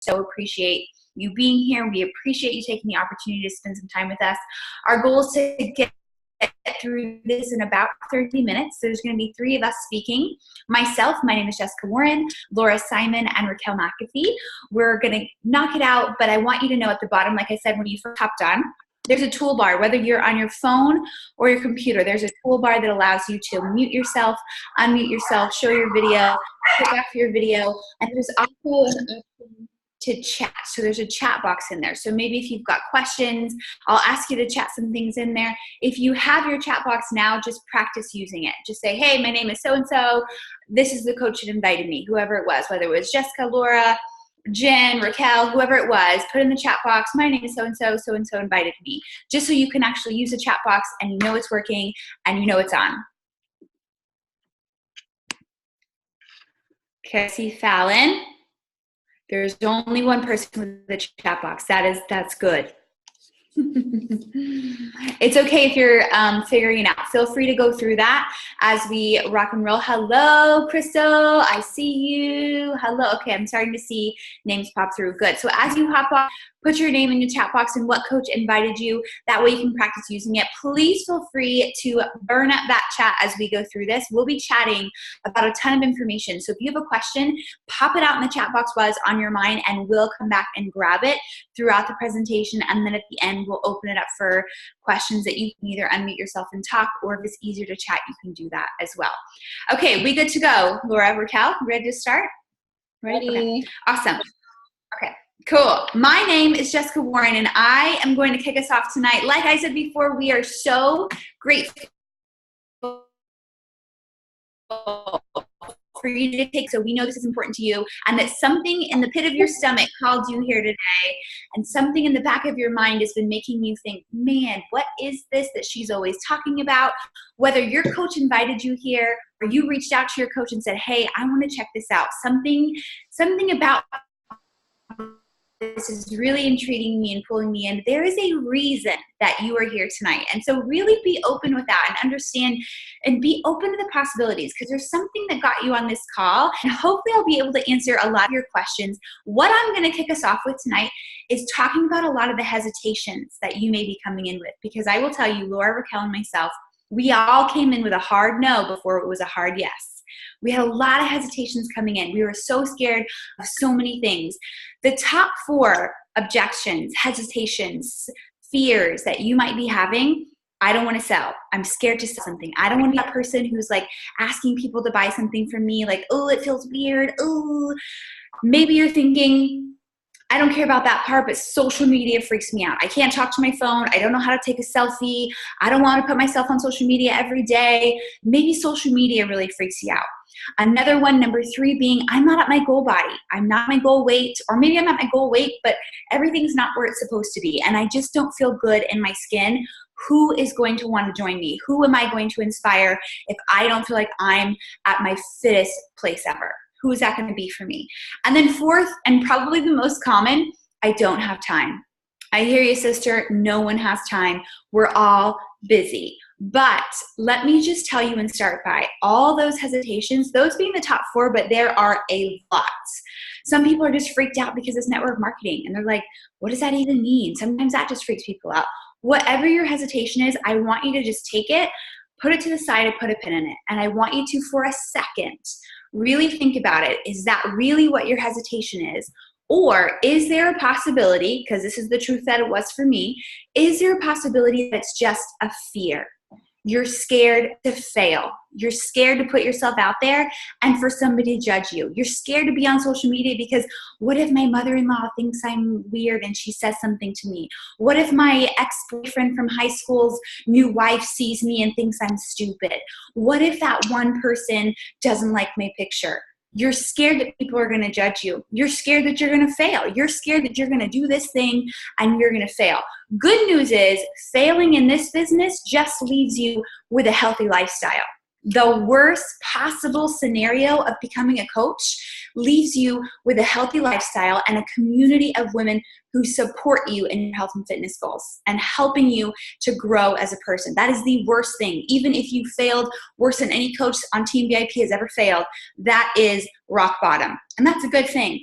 so appreciate you being here. We appreciate you taking the opportunity to spend some time with us. Our goal is to get through this in about 30 minutes. There's going to be 3 of us speaking. Myself, my name is Jessica Warren, Laura Simon, and Raquel McAfee. We're going to knock it out, but I want you to know at the bottom, like I said, when you first hopped on, there's a toolbar, whether you're on your phone or your computer, there's a toolbar that allows you to mute yourself, unmute yourself, show your video, click off your video, and there's also an option to chat. So there's a chat box in there. So maybe if you've got questions, I'll ask you to chat some things in there. If you have your chat box now, just practice using it. Just say, hey, my name is so-and-so. This is the coach that invited me, whoever it was, whether it was Jessica, Laura, Jen, Raquel, whoever it was, put in the chat box, my name is so-and-so, so-and-so invited me. Just so you can actually use the chat box and you know it's working and you know it's on. Okay, I see Fallon. There's only one person with the chat box. That's good. It's okay if you're figuring it out. Feel free to go through that as we rock and roll. Hello, Crystal. I see you. Hello. Okay, I'm starting to see names pop through. Good. So as you hop on, put your name in your chat box and what coach invited you. That way you can practice using it. Please feel free to burn up that chat as we go through this. We'll be chatting about a ton of information. So if you have a question, pop it out in the chat box while it's on your mind, and we'll come back and grab it throughout the presentation. And then at the end, we'll open it up for questions that you can either unmute yourself and talk, or if it's easier to chat, you can do that as well. Okay, we good to go. Laura, Raquel, ready to start? Ready. Okay. Awesome. Okay. Cool. My name is Jessica Warren, and I am going to kick us off tonight. Like I said before, we are so grateful for you to take, so we know this is important to you, and that something in the pit of your stomach called you here today, and something in the back of your mind has been making you think, man, what is this that she's always talking about? Whether your coach invited you here or you reached out to your coach and said, hey, I want to check this out. Something about this is really intriguing me and pulling me in. There is a reason that you are here tonight. And so really be open with that and understand and be open to the possibilities, because there's something that got you on this call, and hopefully I'll be able to answer a lot of your questions. What I'm going to kick us off with tonight is talking about a lot of the hesitations that you may be coming in with, because I will tell you, Laura, Raquel, and myself, we all came in with a hard no before it was a hard yes. We had a lot of hesitations coming in. We were so scared of so many things. The top 4 objections, hesitations, fears that you might be having: I don't want to sell. I'm scared to sell something. I don't want to be that person who's like asking people to buy something from me, like, oh, it feels weird. Oh, maybe you're thinking, I don't care about that part, but social media freaks me out. I can't talk to my phone. I don't know how to take a selfie. I don't want to put myself on social media every day. Maybe social media really freaks you out. Another one, number 3, being, I'm not at my goal body. I'm not my goal weight, or maybe I'm at my goal weight, but everything's not where it's supposed to be. And I just don't feel good in my skin. Who is going to want to join me? Who am I going to inspire if I don't feel like I'm at my fittest place ever? Who is that going to be for me? And then 4th, and probably the most common, I don't have time. I hear you, sister. No one has time. We're all busy. But let me just tell you and start by all those hesitations, those being the top 4, but there are a lot. Some people are just freaked out because it's network marketing, and they're like, what does that even mean? Sometimes that just freaks people out. Whatever your hesitation is, I want you to just take it, put it to the side, and put a pin in it. And I want you to, for a second, really think about it. Is that really what your hesitation is? Or is there a possibility, because this is the truth that it was for me, is there a possibility that's just a fear? You're scared to fail. You're scared to put yourself out there and for somebody to judge you. You're scared to be on social media because what if my mother-in-law thinks I'm weird and she says something to me? What if my ex-boyfriend from high school's new wife sees me and thinks I'm stupid? What if that one person doesn't like my picture? You're scared that people are going to judge you. You're scared that you're going to fail. You're scared that you're going to do this thing and you're going to fail. Good news is failing in this business just leaves you with a healthy lifestyle. The worst possible scenario of becoming a coach leaves you with a healthy lifestyle and a community of women who support you in your health and fitness goals and helping you to grow as a person. That is the worst thing. Even if you failed worse than any coach on Team VIP has ever failed, that is rock bottom. And that's a good thing.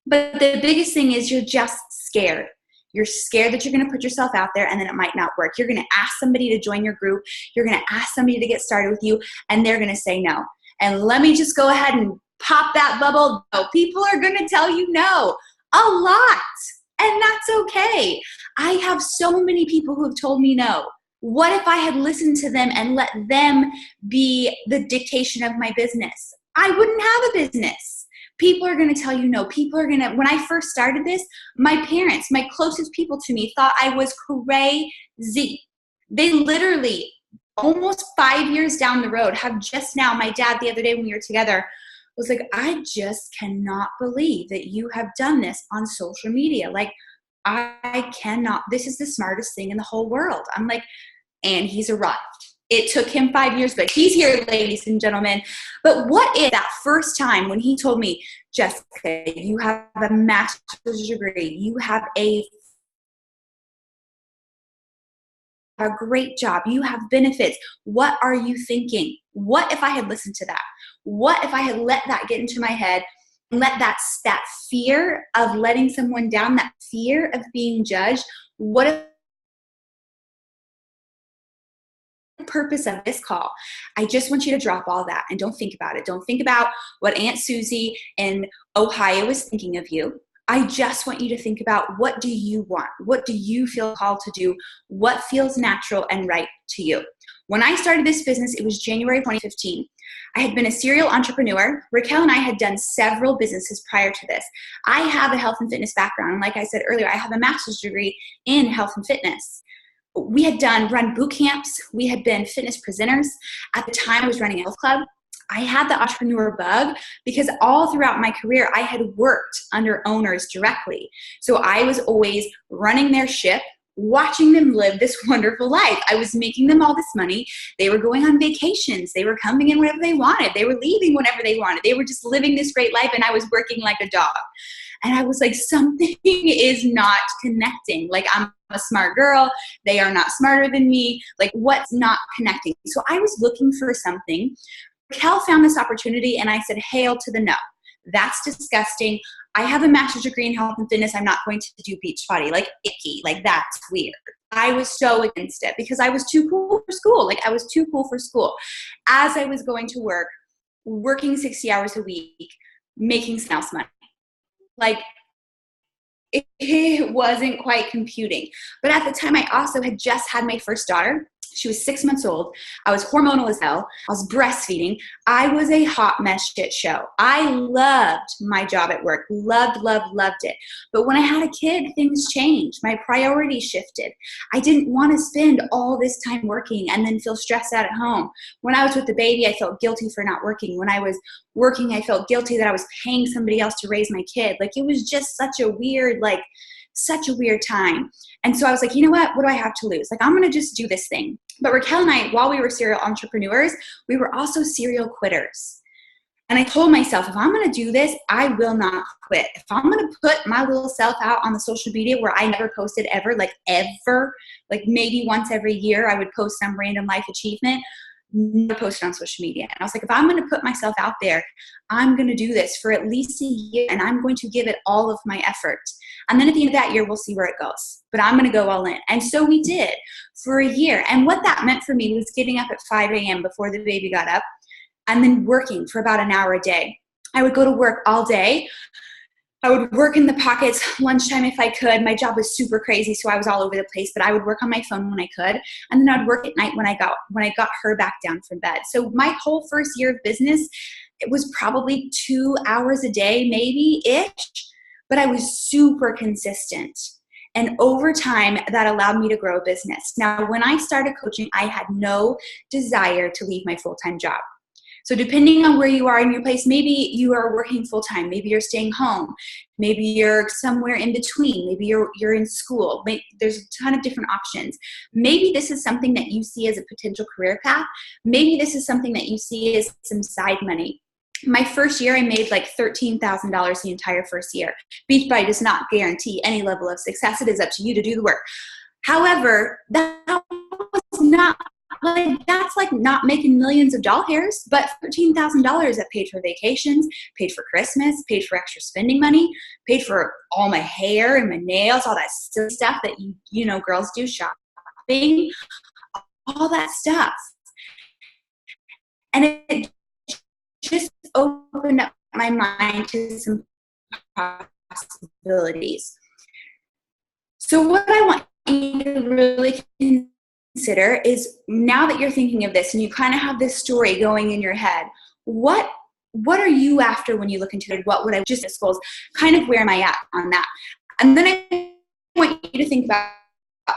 But the biggest thing is you're just scared. You're scared that you're going to put yourself out there and then it might not work. You're going to ask somebody to join your group. You're going to ask somebody to get started with you, and they're going to say no. And let me just go ahead and pop that bubble. No, people are going to tell you no a lot, and that's okay. I have so many people who have told me no. What if I had listened to them and let them be the dictation of my business? I wouldn't have a business. People are going to tell you no. People are going to, when I first started this, my parents, my closest people to me thought I was crazy. They literally, almost 5 years down the road, have just now, my dad the other day when we were together was like, I just cannot believe that you have done this on social media. Like, I cannot, this is the smartest thing in the whole world. I'm like, and he's arrived. It took him 5 years, but he's here, ladies and gentlemen. But what if that first time when he told me, Jessica, you have a master's degree, you have a great job, you have benefits, what are you thinking? What if I had listened to that? What if I had let that get into my head and let that fear of letting someone down, that fear of being judged, what if purpose of this call? I just want you to drop all that and don't think about it. Don't think about what Aunt Susie in Ohio is thinking of you. I just want you to think about, what do you want? What do you feel called to do? What feels natural and right to you? When I started this business, it was January 2015. I had been a serial entrepreneur. Raquel and I had done several businesses prior to this. I have a health and fitness background. And like I said earlier, I have a master's degree in health and fitness. We had run boot camps. We had been fitness presenters. At the time, I was running a health club. I had the entrepreneur bug because all throughout my career, I had worked under owners directly. So I was always running their ship, watching them live this wonderful life. I was making them all this money. They were going on vacations. They were coming in whenever they wanted. They were leaving whenever they wanted. They were just living this great life, and I was working like a dog. And I was like, something is not connecting. Like, I'm a smart girl. They are not smarter than me. Like, what's not connecting? So I was looking for something. Raquel found this opportunity, and I said, hail to the no. That's disgusting. I have a master's degree in health and fitness. I'm not going to do Beachbody. Like, icky. Like, that's weird. I was so against it because I was too cool for school. Like, I was too cool for school. As I was going to work, working 60 hours a week, making some else money. Like, it wasn't quite computing. But at the time, I also had just had my first daughter. She was 6 months old. I was hormonal as hell. I was breastfeeding. I was a hot mess shit show. I loved my job at work. Loved it. But when I had a kid, things changed. My priorities shifted. I didn't want to spend all this time working and then feel stressed out at home. When I was with the baby, I felt guilty for not working. When I was working, I felt guilty that I was paying somebody else to raise my kid. Like, it was just such a weird time. And so I was like, you know what do I have to lose? Like, I'm going to just do this thing. But Raquel and I, while we were serial entrepreneurs, we were also serial quitters. And I told myself, if I'm going to do this, I will not quit. If I'm going to put my little self out on the social media where I never posted ever, like maybe once every year, I would post some random life achievement, never posted on social media. And I was like, if I'm going to put myself out there, I'm going to do this for at least a year, and I'm going to give it all of my effort. And then at the end of that year, we'll see where it goes. But I'm going to go all in. And so we did for a year. And what that meant for me was getting up at 5 a.m. before the baby got up, and then working for about an hour a day. I would go to work all day. I would work in the pockets, lunchtime if I could. My job was super crazy, so I was all over the place, but I would work on my phone when I could. And then I'd work at night when I got her back down from bed. So my whole first year of business, it was probably 2 hours a day, maybe-ish, but I was super consistent. And over time, that allowed me to grow a business. Now, when I started coaching, I had no desire to leave my full-time job. So depending on where you are in your place, maybe you are working full-time, maybe you're staying home, maybe you're somewhere in between, maybe you're in school. There's a ton of different options. Maybe this is something that you see as a potential career path. Maybe this is something that you see as some side money. My first year, I made like $13,000 the entire first year. Beachbody does not guarantee any level of success. It is up to you to do the work. However, that was not like, that's like not making millions of dollars, but $13,000 that paid for vacations, paid for Christmas, paid for extra spending money, paid for all my hair and my nails, all that silly stuff that you know girls do, shopping, all that stuff. And it just opened up my mind to some possibilities. So what I want you to really consider is, now that you're thinking of this and you kind of have this story going in your head, what are you after when you look into it? What would I just goals? Kind of where am I at on that? And then I want you to think about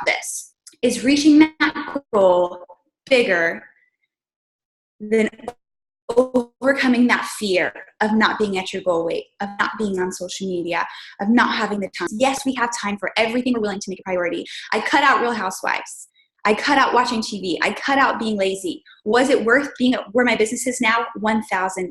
this. Is reaching that goal bigger than overcoming that fear of not being at your goal weight, of not being on social media, of not having the time? Yes, we have time for everything we're willing to make a priority. I cut out Real Housewives. I cut out watching TV. I cut out being lazy. Was it worth being where my business is now? 1,000%.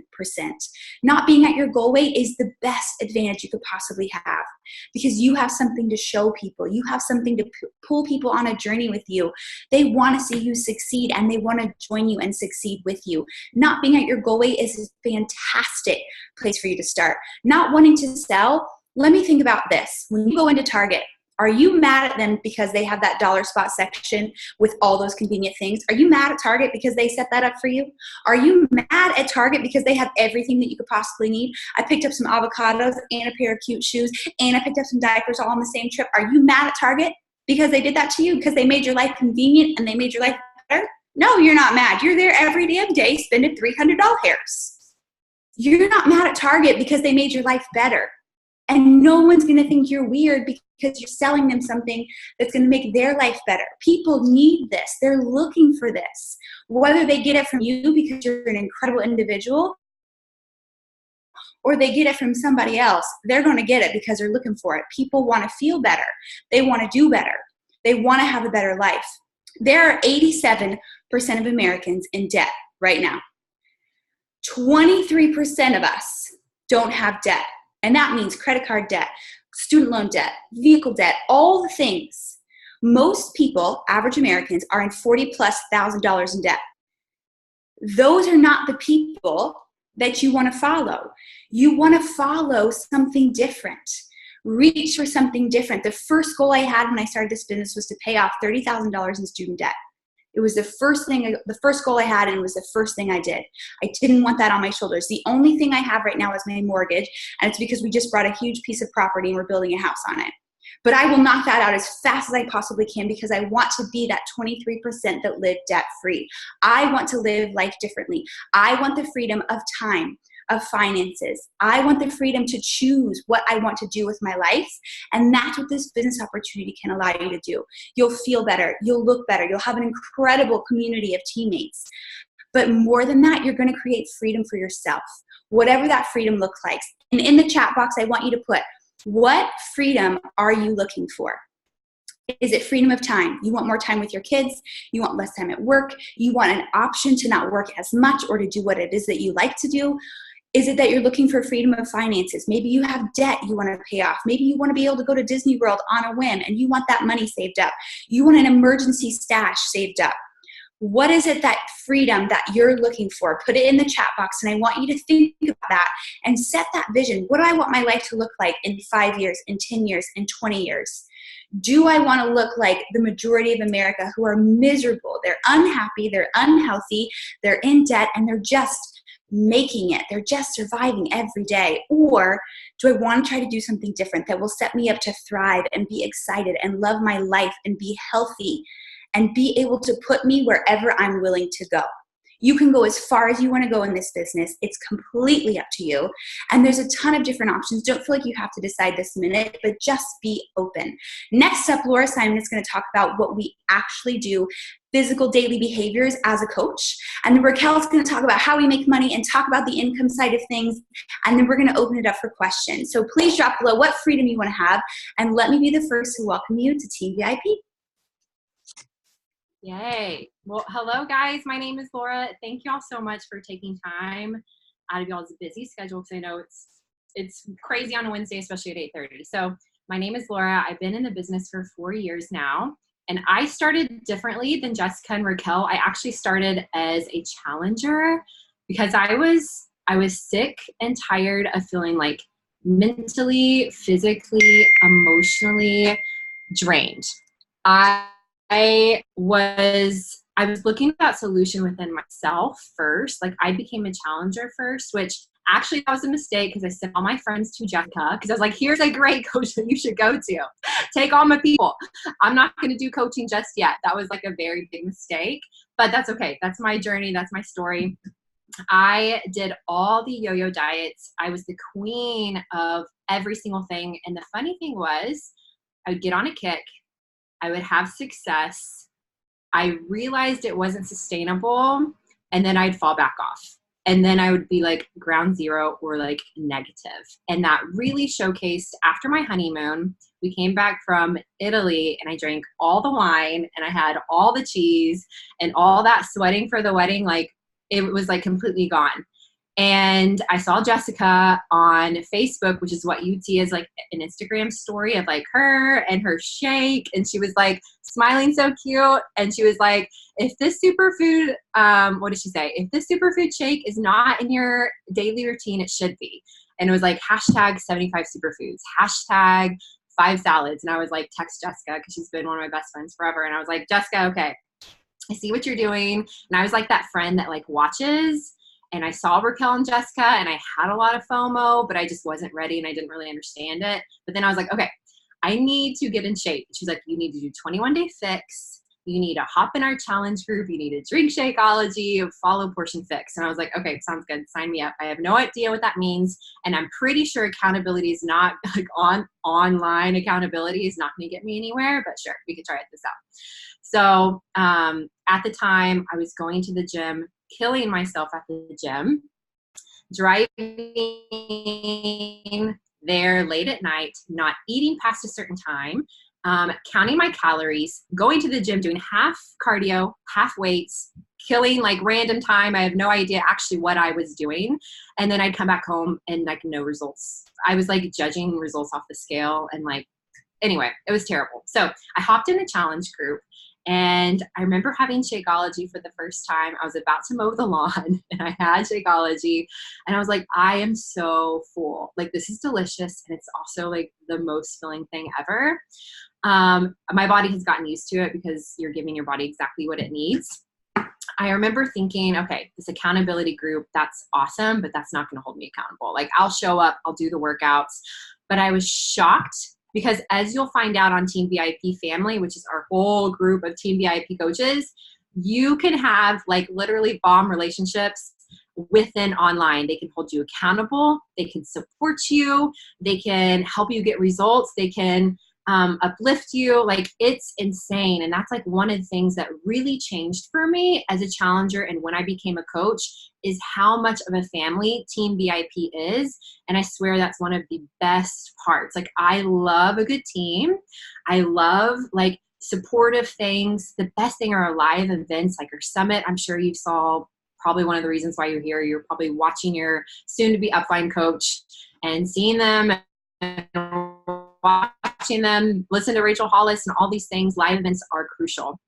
Not being at your goal weight is the best advantage you could possibly have, because you have something to show people. You have something to pull people on a journey with you. They want to see you succeed, and they want to join you and succeed with you. Not being at your goal weight is a fantastic place for you to start. Not wanting to sell. Let me think about this. When you go into Target, are you mad at them because they have that dollar spot section with all those convenient things? Are you mad at Target because they set that up for you? Are you mad at Target because they have everything that you could possibly need? I picked up some avocados and a pair of cute shoes, and I picked up some diapers all on the same trip. Are you mad at Target because they did that to you, because they made your life convenient and they made your life better? No, you're not mad. You're there every damn day spending $300. You're not mad at Target because they made your life better. And no one's going to think you're weird because you're selling them something that's going to make their life better. People need this. They're looking for this. Whether they get it from you because you're an incredible individual, or they get it from somebody else, they're going to get it because they're looking for it. People want to feel better. They want to do better. They want to have a better life. There are 87% of Americans in debt right now. 23% of us don't have debt. And that means credit card debt, student loan debt, vehicle debt, all the things. Most people, average Americans, are in $40,000+ in debt. Those are not the people that you want to follow. You want to follow something different. Reach for something different. The first goal I had when I started this business was to pay off $30,000 in student debt. It was the first goal I had, and it was the first thing I did. I didn't want that on my shoulders. The only thing I have right now is my mortgage, and it's because we just bought a huge piece of property and we're building a house on it. But I will knock that out as fast as I possibly can, because I want to be that 23% that live debt-free. I want to live life differently. I want the freedom of time, of finances. I want the freedom to choose what I want to do with my life. And that's what this business opportunity can allow you to do. You'll feel better. You'll look better. You'll have an incredible community of teammates. But more than that, you're going to create freedom for yourself, whatever that freedom looks like. And in the chat box, I want you to put, what freedom are you looking for? Is it freedom of time? You want more time with your kids. You want less time at work. You want an option to not work as much or to do what it is that you like to do. Is it that you're looking for freedom of finances? Maybe you have debt you want to pay off. Maybe you want to be able to go to Disney World on a whim and you want that money saved up. You want an emergency stash saved up. What is it, that freedom that you're looking for? Put it in the chat box, and I want you to think about that and set that vision. What do I want my life to look like in 5 years, in 10 years, in 20 years? Do I want to look like the majority of America who are miserable? They're unhappy, they're unhealthy, they're in debt, and they're just making it. They're just surviving every day. Or do I want to try to do something different that will set me up to thrive and be excited and love my life and be healthy and be able to put me wherever I'm willing to go? You can go as far as you want to go in this business. It's completely up to you. And there's a ton of different options. Don't feel like you have to decide this minute, but just be open. Next up, Laura Simon is going to talk about what we actually do, physical daily behaviors as a coach. And then Raquel's going to talk about how we make money and talk about the income side of things. And then we're going to open it up for questions. So please drop below what freedom you want to have. And let me be the first to welcome you to Team VIP. Yay. Well, hello guys. My name is Laura. Thank you all so much for taking time out of y'all's busy schedule, because I know it's crazy on a Wednesday, especially at 8:30. So my name is Laura. I've been in the business for 4 years now. And I started differently than Jessica and Raquel. I actually started as a challenger because I was sick and tired of feeling like mentally, physically, emotionally drained. I, I was looking at that solution within myself first. Like I became a challenger first, which actually that was a mistake because I sent all my friends to Jessica because I was like, here's a great coach that you should go to. Take all my people. I'm not going to do coaching just yet. That was like a very big mistake, but that's okay. That's my journey. That's my story. I did all the yo-yo diets. I was the queen of every single thing. And the funny thing was I would get on a kick. I would have success. I realized it wasn't sustainable, and then I'd fall back off. And then I would be like ground zero or like negative. And that really showcased after my honeymoon. We came back from Italy and I drank all the wine and I had all the cheese and all that sweating for the wedding. Like it was like completely gone. And I saw Jessica on Facebook, which is what you'd see as like an Instagram story of like her and her shake. And she was like smiling so cute. And she was like, if this superfood, what did she say? If this superfood shake is not in your daily routine, it should be. And it was like hashtag 75 superfoods, hashtag 5 salads. And I was like, text Jessica because she's been one of my best friends forever. And I was like, Jessica, okay, I see what you're doing. And I was like that friend that like watches. And I saw Raquel and Jessica and I had a lot of FOMO, but I just wasn't ready and I didn't really understand it. But then I was like, okay, I need to get in shape. She's like, you need to do 21-day fix. You need to hop in our challenge group. You need to drink Shakeology, follow Portion Fix. And I was like, okay, sounds good. Sign me up. I have no idea what that means. And I'm pretty sure accountability is not like online accountability is not going to get me anywhere, but sure, we could try this out. So at the time I was going to the gym, killing myself at the gym, driving there late at night, not eating past a certain time, counting my calories, going to the gym, doing half cardio, half weights, killing like random time. I have no idea actually what I was doing. And then I'd come back home and like no results. I was like judging results off the scale and like, anyway, it was terrible. So I hopped in a challenge group. And I remember having Shakeology for the first time. I was about to mow the lawn and I had Shakeology and I was like, I am so full. Like this is delicious. And it's also like the most filling thing ever. My body has gotten used to it because you're giving your body exactly what it needs. I remember thinking, okay, this accountability group, that's awesome, but that's not going to hold me accountable. Like I'll show up, I'll do the workouts, but I was shocked because as you'll find out on Team VIP Family, which is our whole group of Team VIP coaches, you can have like literally bomb relationships within online. They can hold you accountable. They can support you. They can help you get results. They can uplift you. Like it's insane. And that's like one of the things that really changed for me as a challenger. And when I became a coach is how much of a family Team VIP is. And I swear that's one of the best parts. Like I love a good team. I love like supportive things. The best thing are live events like our summit. I'm sure you saw probably one of the reasons why you're here. You're probably watching your soon to be upline coach and seeing them and watching them, listen to Rachel Hollis and all these things. Live events are crucial.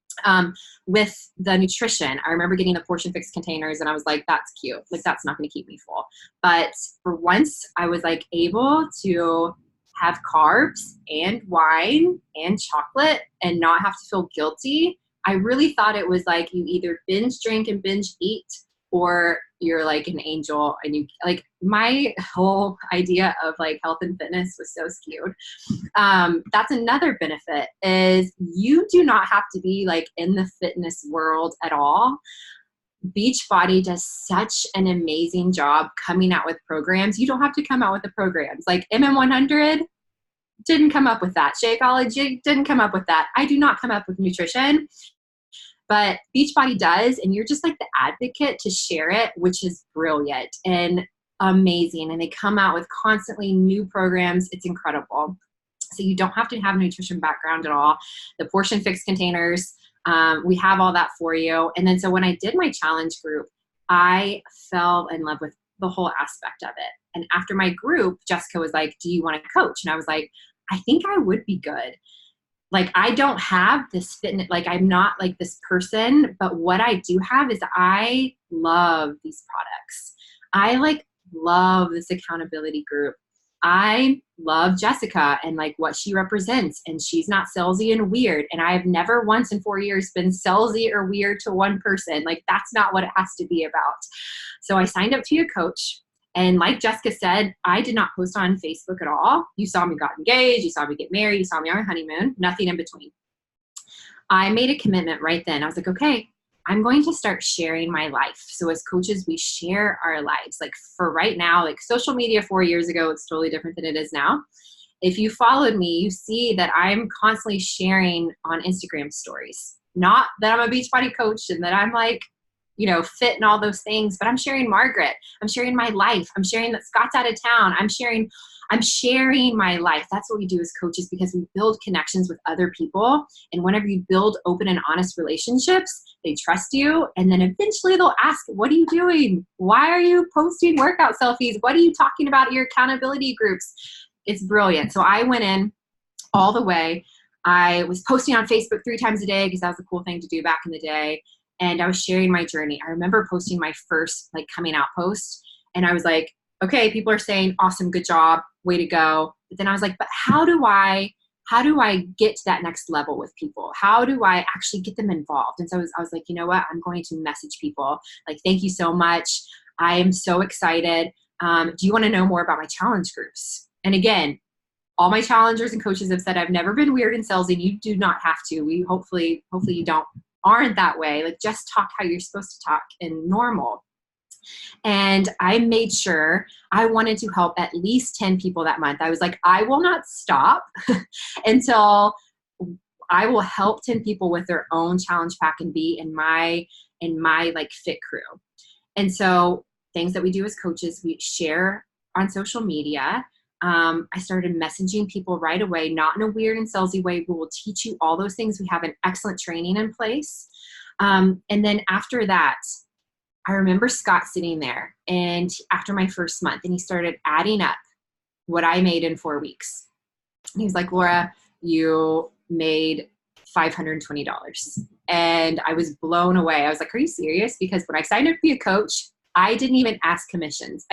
With the nutrition, I remember getting the Portion Fix containers and I was like, that's cute. Like that's not going to keep me full. But for once I was like able to have carbs and wine and chocolate and not have to feel guilty. I really thought it was like you either binge drink and binge eat or you're like an angel. And you like my whole idea of like health and fitness was so skewed. That's another benefit is you do not have to be like in the fitness world at all. Beachbody does such an amazing job coming out with programs. You don't have to come out with the programs. Like MM100 didn't come up with that. Shakeology didn't come up with that. I do not come up with nutrition. But Beachbody does, and you're just like the advocate to share it, which is brilliant and amazing. And they come out with constantly new programs. It's incredible. So you don't have to have a nutrition background at all. The Portion Fix containers, we have all that for you. And then so when I did my challenge group, I fell in love with the whole aspect of it. And after my group, Jessica was like, do you want to coach? And I was like, I think I would be good. like, I don't have this fitness, like I'm not like this person, but what I do have is I love these products. I like love this accountability group. I love Jessica and like what she represents, and she's not salesy and weird. And I have never once in 4 years been salesy or weird to one person. Like, that's not what it has to be about. So I signed up to be a coach. And like Jessica said, I did not post on Facebook at all. You saw me got engaged. You saw me get married. You saw me on our honeymoon, nothing in between. I made a commitment right then. I was like, okay, I'm going to start sharing my life. So as coaches, we share our lives. Like for right now, like social media 4 years ago, it's totally different than it is now. If you followed me, you see that I'm constantly sharing on Instagram stories. Not that I'm a Beachbody coach and that I'm like, fit and all those things, but I'm sharing Margaret. I'm sharing my life. I'm sharing that Scott's out of town. I'm sharing my life. That's what we do as coaches, because we build connections with other people. And whenever you build open and honest relationships, they trust you. And then eventually they'll ask, what are you doing? Why are you posting workout selfies? What are you talking about at your accountability groups? It's brilliant. So I went in all the way. I was posting on Facebook 3 times a day because that was a cool thing to do back in the day. And I was sharing my journey. I remember posting my first like coming out post, and I was like, okay, people are saying, awesome, good job, way to go. But then I was like, but how do I get to that next level with people? How do I actually get them involved? And so I was like, you know what? I'm going to message people. Like, thank you so much. I am so excited. Do you want to know more about my challenge groups? And again, all my challengers and coaches have said, I've never been weird and salesy. You do not have to. We hopefully you aren't that way. Like, just talk how you're supposed to talk in normal. And I made sure I wanted to help at least 10 people that month. I was like, I will not stop until I will help 10 people with their own challenge pack and be in my like fit crew. And so things that we do as coaches, we share on social media. I started messaging people right away, not in a weird and salesy way. We will teach you all those things. We have an excellent training in place. And then after that, I remember Scott sitting there, and after my first month, and he started adding up what I made in 4 weeks. And he was like, Laura, you made $520. And I was blown away. I was like, are you serious? Because when I signed up to be a coach, I didn't even ask commissions.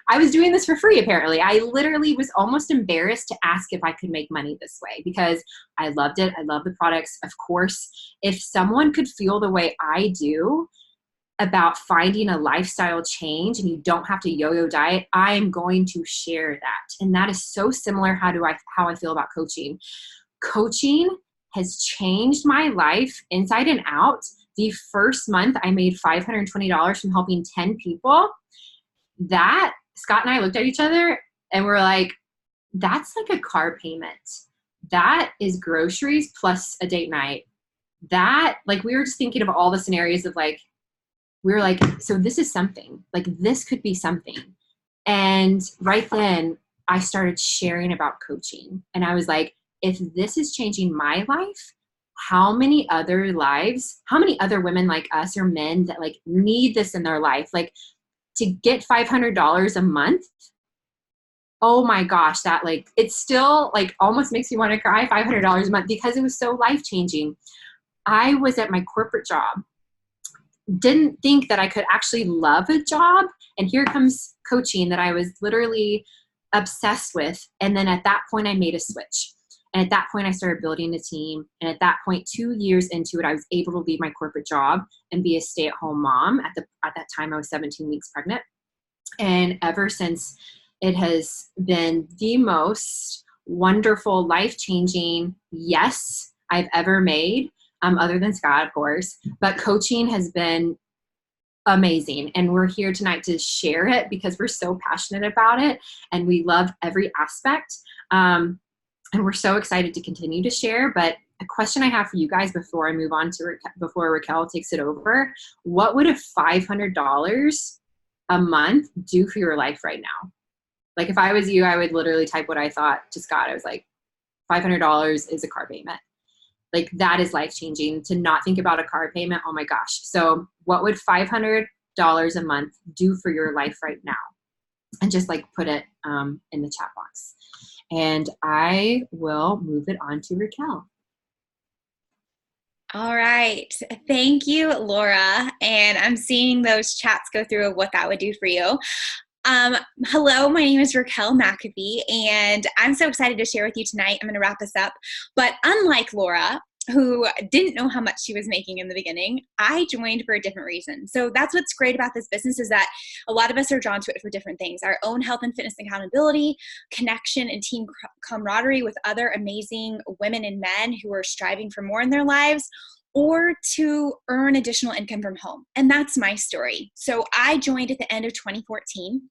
I was doing this for free, apparently. I literally was almost embarrassed to ask if I could make money this way, because I loved it. I love the products. Of course, if someone could feel the way I do about finding a lifestyle change and you don't have to yo-yo diet, I'm going to share that. And that is so similar how I feel about coaching. Coaching has changed my life inside and out. The first month I made $520 from helping 10 people. That Scott and I looked at each other and we're like, that's like a car payment. That is groceries plus a date night. That, like, we were just thinking of all the scenarios of like, we were like, so this is something, like this could be something. And right then I started sharing about coaching, and I was like, if this is changing my life, how many other women like us or men that like need this in their life? Like, to get $500 a month, oh my gosh, that like, it still like almost makes me want to cry. $500 a month, because it was so life-changing. I was at my corporate job, didn't think that I could actually love a job, and here comes coaching that I was literally obsessed with. And then at that point I made a switch. And at that point, I started building a team. And at that point, 2 years into it, I was able to leave my corporate job and be a stay-at-home mom. At that time, I was 17 weeks pregnant. And ever since, it has been the most wonderful, life-changing yes I've ever made, other than Scott, of course. But coaching has been amazing. And we're here tonight to share it because we're so passionate about it and we love every aspect. And we're so excited to continue to share. But a question I have for you guys before I move on to before Raquel takes it over, what would a $500 a month do for your life right now? Like, if I was you, I would literally type what I thought to Scott. I was like, $500 is a car payment. Like, that is life-changing to not think about a car payment. Oh my gosh. So what would $500 a month do for your life right now? And just like put it in the chat box. And I will move it on to Raquel. All right. Thank you, Laura. And I'm seeing those chats go through of what that would do for you. Hello, my name is Raquel McAfee, and I'm so excited to share with you tonight. I'm going to wrap this up. But unlike Laura, who didn't know how much she was making in the beginning, I joined for a different reason. So that's what's great about this business, is that a lot of us are drawn to it for different things: our own health and fitness accountability, connection and team camaraderie with other amazing women and men who are striving for more in their lives, or to earn additional income from home. And that's my story. So I joined at the end of 2014.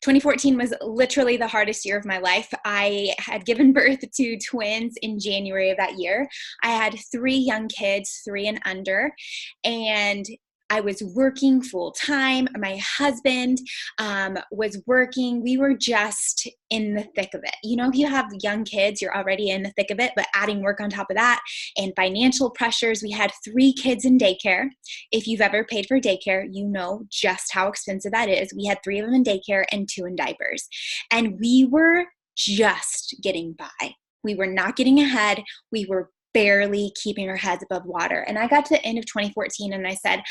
2014 was literally the hardest year of my life. I had given birth to twins in January of that year. I had 3 young kids, 3 and under, and I was working full time. My husband was working. We were just in the thick of it. You know, if you have young kids, you're already in the thick of it, but adding work on top of that and financial pressures. We had 3 kids in daycare. If you've ever paid for daycare, you know just how expensive that is. We had 3 of them in daycare and 2 in diapers. And we were just getting by. We were not getting ahead. We were barely keeping our heads above water. And I got to the end of 2014 and I said,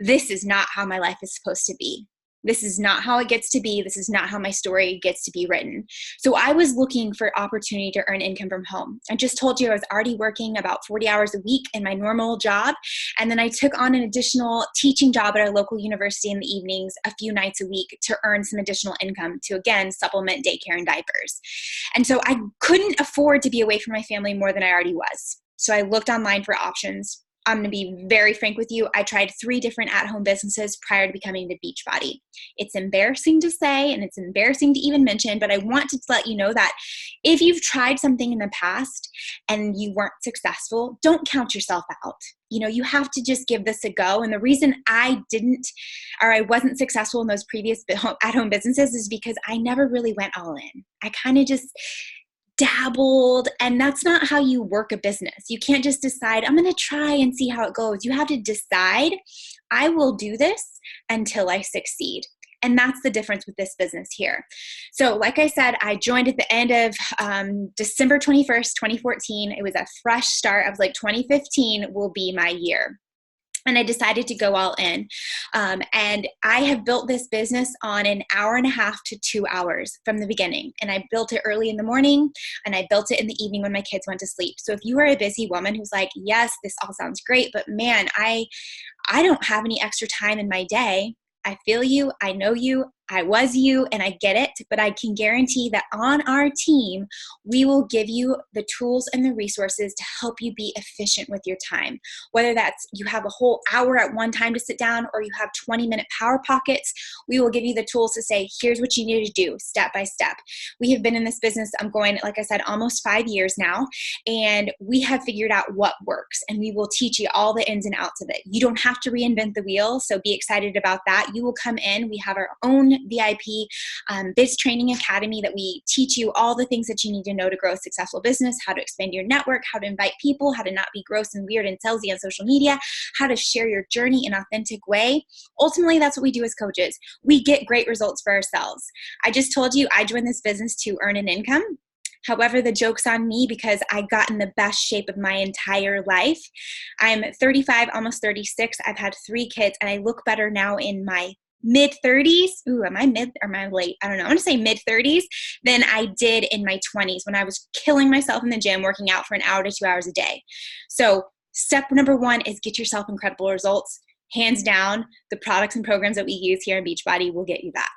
this is not how my life is supposed to be. This is not how it gets to be. This is not how my story gets to be written. So I was looking for opportunity to earn income from home. I just told you I was already working about 40 hours a week in my normal job. And then I took on an additional teaching job at our local university in the evenings, a few nights a week, to earn some additional income to, again, supplement daycare and diapers. And so I couldn't afford to be away from my family more than I already was. So I looked online for options. I'm going to be very frank with you. I tried 3 different at-home businesses prior to becoming the Beachbody. It's embarrassing to say, and it's embarrassing to even mention, but I want to let you know that if you've tried something in the past and you weren't successful, don't count yourself out. You know, you have to just give this a go. And the reason I wasn't successful in those previous at-home businesses is because I never really went all in. I kind of just dabbled, and that's not how you work a business. You can't just decide, I'm going to try and see how it goes. You have to decide, I will do this until I succeed. And that's the difference with this business here. So like I said, I joined at the end of December 21st, 2014. It was a fresh start. I was like, 2015 will be my year. And I decided to go all in. And I have built this business on an hour and a half to 2 hours from the beginning. And I built it early in the morning, and I built it in the evening when my kids went to sleep. So if you are a busy woman who's like, yes, this all sounds great, but man, I don't have any extra time in my day, I feel you, I know you, I was you, and I get it, but I can guarantee that on our team, we will give you the tools and the resources to help you be efficient with your time. Whether that's you have a whole hour at one time to sit down, or you have 20-minute power pockets, we will give you the tools to say, here's what you need to do step by step. We have been in this business, I'm going, like I said, almost 5 years now, and we have figured out what works, and we will teach you all the ins and outs of it. You don't have to reinvent the wheel, so be excited about that. You will come in. We have our own VIP Biz Training Academy that we teach you all the things that you need to know to grow a successful business, how to expand your network, how to invite people, how to not be gross and weird and salesy on social media, how to share your journey in an authentic way. Ultimately, that's what we do as coaches. We get great results for ourselves. I just told you I joined this business to earn an income. However, the joke's on me because I got in the best shape of my entire life. I'm 35, almost 36. I've had 3 kids, and I look better now in my mid-30s. Ooh, am I mid or am I late? I don't know. I'm going to say mid-30s than I did in my 20s when I was killing myself in the gym, working out for an hour to 2 hours a day. So step number 1 is get yourself incredible results. Hands down, the products and programs that we use here in Beachbody will get you that.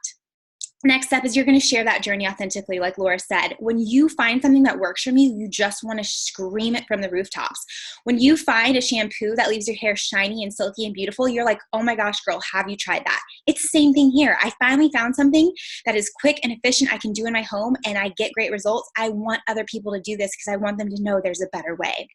Next step is you're going to share that journey authentically, like Laura said. When you find something that works for you, you just want to scream it from the rooftops. When you find a shampoo that leaves your hair shiny and silky and beautiful, you're like, oh my gosh, girl, have you tried that? It's the same thing here. I finally found something that is quick and efficient I can do in my home, and I get great results. I want other people to do this because I want them to know there's a better way.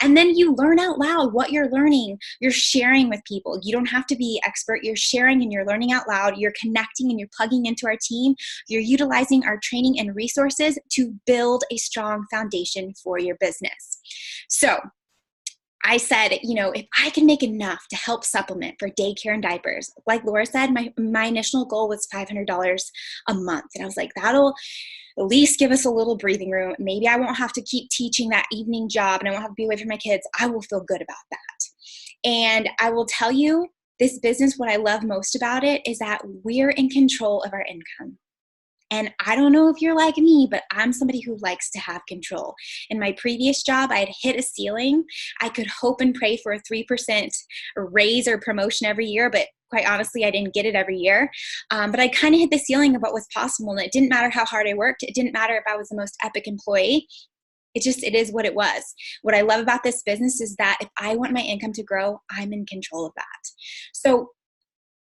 And then you learn out loud what you're learning. You're sharing with people. You don't have to be expert. You're sharing and you're learning out loud. You're connecting and you're plugging into our team. You're utilizing our training and resources to build a strong foundation for your business. So I said, if I can make enough to help supplement for daycare and diapers, like Laura said, my initial goal was $500 a month. And I was like, that'll at least give us a little breathing room. Maybe I won't have to keep teaching that evening job and I won't have to be away from my kids. I will feel good about that. And I will tell you, this business, what I love most about it is that we're in control of our income. And I don't know if you're like me, but I'm somebody who likes to have control. In my previous job, I had hit a ceiling. I could hope and pray for a 3% raise or promotion every year, but quite honestly, I didn't get it every year. But I kind of hit the ceiling of what was possible. And it didn't matter how hard I worked. It didn't matter if I was the most epic employee. It is what it was. What I love about this business is that if I want my income to grow, I'm in control of that. So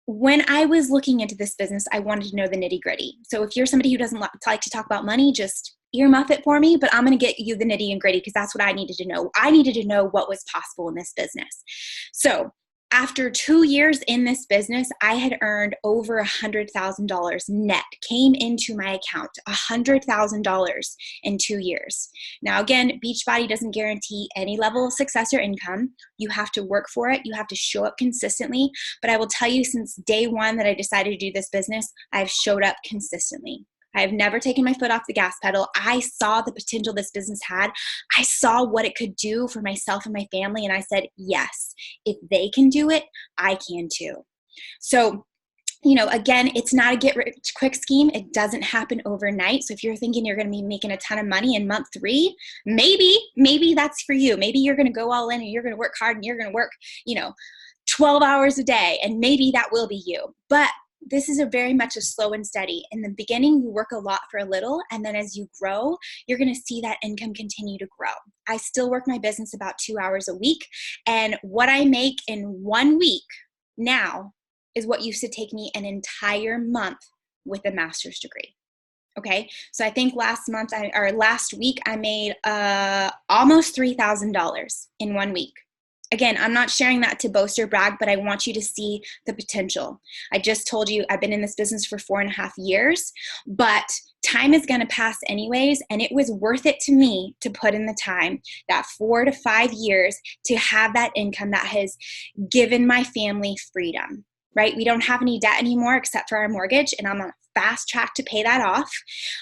when I was looking into this business, I wanted to know the nitty gritty. So if you're somebody who doesn't like to talk about money, just earmuff it for me, but I'm going to get you the nitty and gritty because that's what I needed to know. I needed to know what was possible in this business. So after 2 years in this business, I had earned over $100,000 net, came into my account, $100,000 in 2 years. Now, again, Beachbody doesn't guarantee any level of success or income. You have to work for it. You have to show up consistently. But I will tell you, since day one that I decided to do this business, I've showed up consistently. I've never taken my foot off the gas pedal. I saw the potential this business had. I saw what it could do for myself and my family. And I said, yes, if they can do it, I can too. So, again, it's not a get rich quick scheme. It doesn't happen overnight. So if you're thinking you're going to be making a ton of money in month 3, maybe that's for you. Maybe you're going to go all in and you're going to work hard and you're going to work, 12 hours a day. And maybe that will be you. But this is very much a slow and steady. In the beginning, you work a lot for a little, and then as you grow, you're going to see that income continue to grow. I still work my business about 2 hours a week, and what I make in 1 week now is what used to take me an entire month with a master's degree. Okay, so I think last week I made almost $3,000 in 1 week. Again, I'm not sharing that to boast or brag, but I want you to see the potential. I just told you I've been in this business for 4.5 years, but time is going to pass anyways, and it was worth it to me to put in the time, that 4 to 5 years, to have that income that has given my family freedom, right? We don't have any debt anymore except for our mortgage, and I'm on a fast track to pay that off.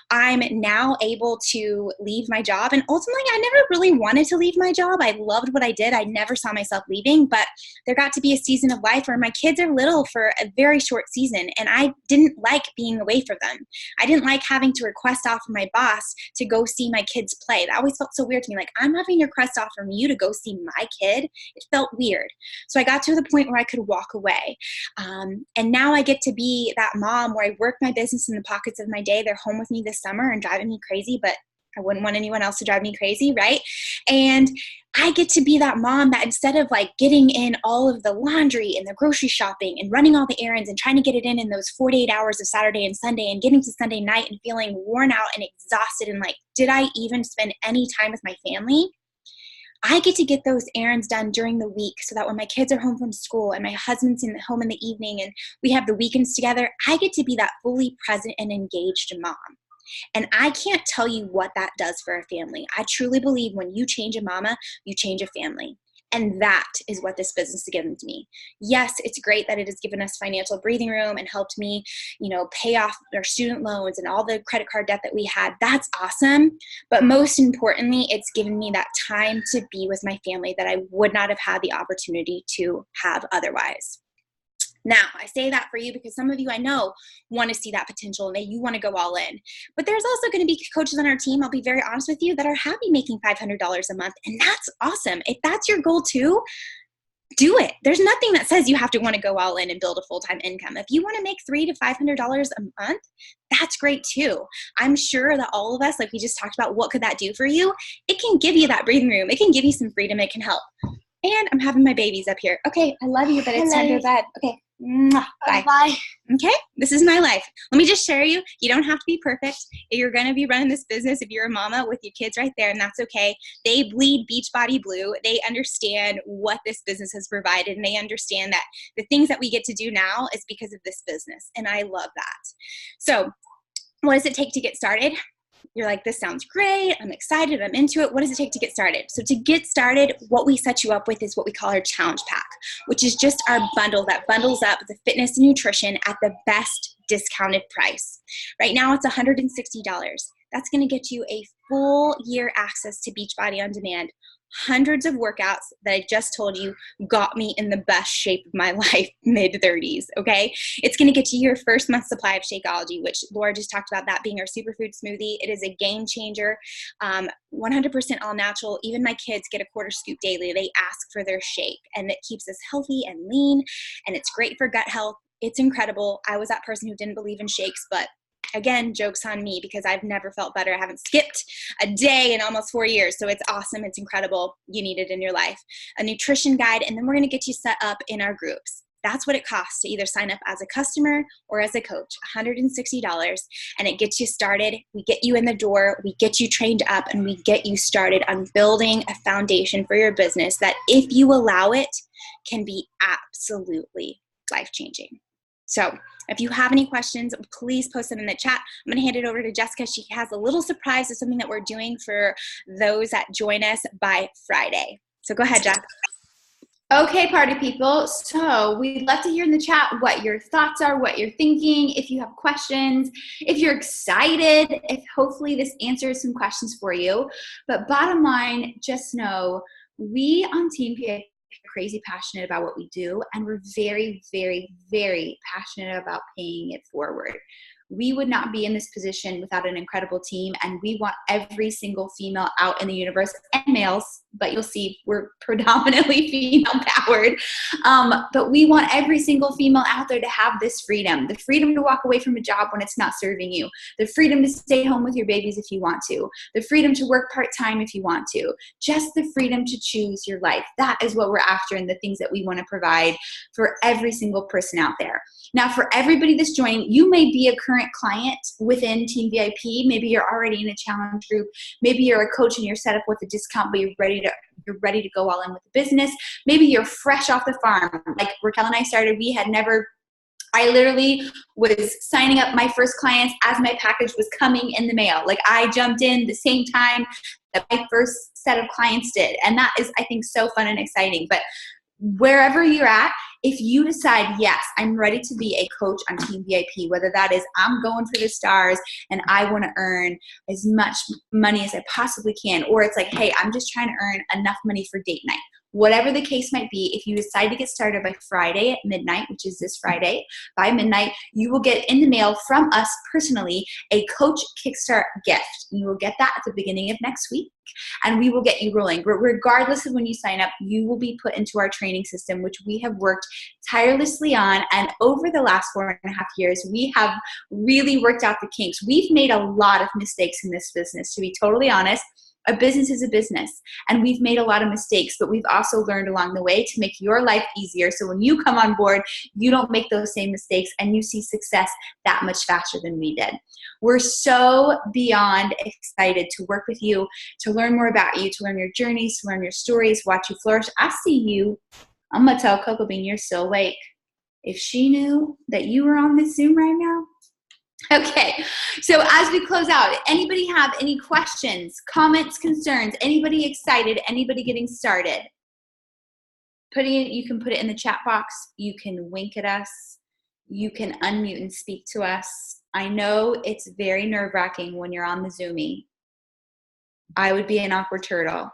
I'm now able to leave my job, and ultimately I never really wanted to leave my job. I loved what I did. I never saw myself leaving, but there got to be a season of life where my kids are little for a very short season, and I didn't like being away from them. I didn't like having to request off from my boss to go see my kids play. That always felt so weird to me. Like, I'm having to request off from you to go see my kid. It felt weird. So I got to the point where I could walk away. And now I get to be that mom where I work my business in the pockets of my day. They're home with me this summer and driving me crazy, but I wouldn't want anyone else to drive me crazy, right? And I get to be that mom that instead of like getting in all of the laundry and the grocery shopping and running all the errands and trying to get it in those 48 hours of Saturday and Sunday and getting to Sunday night and feeling worn out and exhausted and like, did I even spend any time with my family? I get to get those errands done during the week so that when my kids are home from school and my husband's home in the evening and we have the weekends together, I get to be that fully present and engaged mom. And I can't tell you what that does for a family. I truly believe when you change a mama, you change a family. And that is what this business has given to me. Yes, it's great that it has given us financial breathing room and helped me, pay off our student loans and all the credit card debt that we had. That's awesome. But most importantly, it's given me that time to be with my family that I would not have had the opportunity to have otherwise. Now, I say that for you because some of you I know want to see that potential and that you want to go all in. But there's also going to be coaches on our team, I'll be very honest with you, that are happy making $500 a month. And that's awesome. If that's your goal too, do it. There's nothing that says you have to want to go all in and build a full-time income. If you want to make $300 to $500 a month, that's great too. I'm sure that all of us, like we just talked about, what could that do for you? It can give you that breathing room. It can give you some freedom. It can help. And I'm having my babies up here. Okay, I love you, but it's time to go to bed. Okay, mwah, bye. Bye. Okay, this is my life. Let me just share you don't have to be perfect. You're going to be running this business if you're a mama with your kids right there, and that's okay. They bleed Beachbody blue. They understand what this business has provided, and they understand that the things that we get to do now is because of this business, and I love that. So what does it take to get started? You're like, this sounds great. I'm excited. I'm into it. What does it take to get started? So to get started, what we set you up with is what we call our challenge pack, which is just our bundle that bundles up the fitness and nutrition at the best discounted price. Right now it's $160. That's going to get you a full year access to Beachbody On Demand. Hundreds of workouts that I just told you got me in the best shape of my life, mid-30s, okay? It's going to get you your first month supply of Shakeology, which Laura just talked about, that being our superfood smoothie. It is a game changer, 100% all natural. Even my kids get a quarter scoop daily. They ask for their shake, and it keeps us healthy and lean, and it's great for gut health. It's incredible. I was that person who didn't believe in shakes, but again, joke's on me because I've never felt better. I haven't skipped a day in almost 4 years. So it's awesome. It's incredible. You need it in your life. A nutrition guide, and then we're going to get you set up in our groups. That's what it costs to either sign up as a customer or as a coach, $160, and it gets you started. We get you in the door, we get you trained up, and we get you started on building a foundation for your business that, if you allow it, can be absolutely life-changing. So if you have any questions, please post them in the chat. I'm going to hand it over to Jessica. She has a little surprise of something that we're doing for those that join us by Friday. So go ahead, Jess. Okay, party people. So we'd love to hear in the chat what your thoughts are, what you're thinking, if you have questions, if you're excited, if hopefully this answers some questions for you. But bottom line, just know we on Team PA are crazy passionate about what we do, and we're very, very, very passionate about paying it forward. We would not be in this position without an incredible team, and we want every single female out in the universe, and males, but you'll see we're predominantly female powered. But we want every single female out there to have this freedom, the freedom to walk away from a job when it's not serving you, the freedom to stay home with your babies if you want to, the freedom to work part-time if you want to, just the freedom to choose your life. That is what we're after, and the things that we want to provide for every single person out there. Now, for everybody that's joining, you may be a current client within Team VIP. Maybe you're already in a challenge group. Maybe you're a coach and you're set up with a discount, but you're ready to go all in with the business. Maybe you're fresh off the farm. Like Raquel and I started, I literally was signing up my first clients as my package was coming in the mail. Like I jumped in the same time that my first set of clients did. And that is, I think, so fun and exciting. But wherever you're at, if you decide, yes, I'm ready to be a coach on Team VIP, whether that is I'm going for the stars and I want to earn as much money as I possibly can, or it's like, hey, I'm just trying to earn enough money for date night. Whatever the case might be, if you decide to get started by Friday at midnight, which is this Friday, by midnight, you will get in the mail from us personally a Coach Kickstart gift. You will get that at the beginning of next week, and we will get you rolling. Regardless of when you sign up, you will be put into our training system, which we have worked tirelessly on. And over the last 4.5 years, we have really worked out the kinks. We've made a lot of mistakes in this business, to be totally honest. A business is a business, and we've made a lot of mistakes, but we've also learned along the way to make your life easier. So when you come on board, you don't make those same mistakes, and you see success that much faster than we did. We're so beyond excited to work with you, to learn more about you, to learn your journeys, to learn your stories, watch you flourish. I see you. I'm going to tell Coco Bean you're still awake. If she knew that you were on this Zoom right now. Okay, so as we close out, anybody have any questions, comments, concerns? Anybody excited? Anybody getting started? You can put it in the chat box. You can wink at us. You can unmute and speak to us. I know it's very nerve-wracking when you're on the Zoomie. I would be an awkward turtle.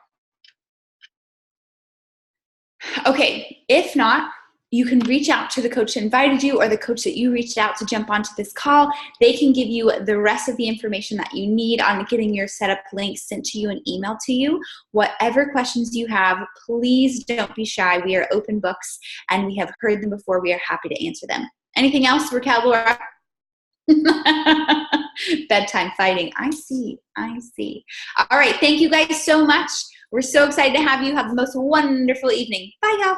Okay, if not, you can reach out to the coach that invited you or the coach that you reached out to jump onto this call. They can give you the rest of the information that you need on getting your setup link sent to you and emailed to you. Whatever questions you have, please don't be shy. We are open books, and we have heard them before. We are happy to answer them. Anything else, Raquel, Laura? Bedtime fighting. I see. All right. Thank you guys so much. We're so excited to have you. Have the most wonderful evening. Bye, y'all.